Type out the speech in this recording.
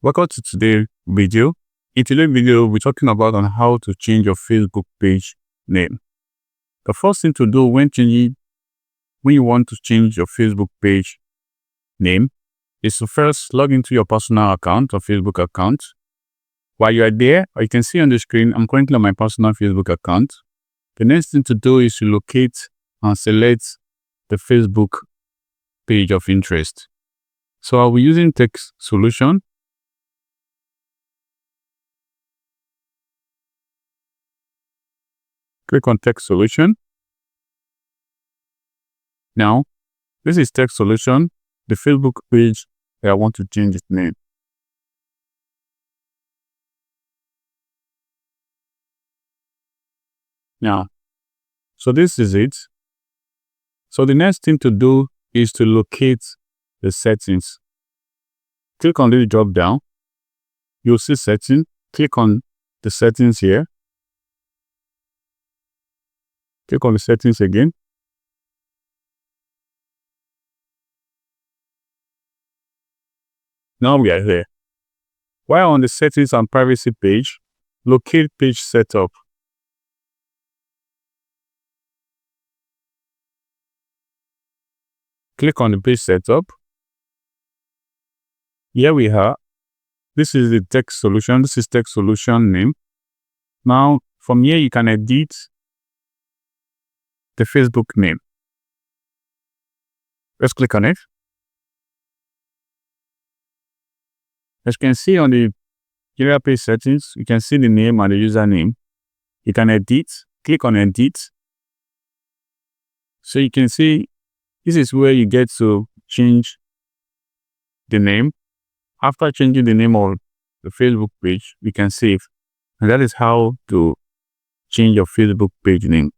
Welcome to today's video. In today's video, we're talking about on how to change your Facebook page name. The first thing to do when you want to change your Facebook page name is to first log into your personal account or Facebook account. While you are there, or you can see on the screen, I'm currently on my personal Facebook account. The next thing to do is to locate and select the Facebook page of interest. So I'll be using Text Solution. Click on Text Solution. Now, this is Text Solution, the Facebook page that I want to change its name. Now, so this is it. So the next thing to do is to locate the settings. Click on the drop down. You'll see settings. Click on the settings here. Click on the settings again. Now we are here. While on the settings and privacy page, locate page setup. Click on the page setup. Here we are. This is the Text Solution. This is Text Solution name. Now, from here, you can edit the Facebook name. Let's click on it. As you can see on the general page settings, you can see the name and the username. You can edit. Click on edit. So you can see this is where you get to change the name. After changing the name of the Facebook page, we can save. And that is how to change your Facebook page name.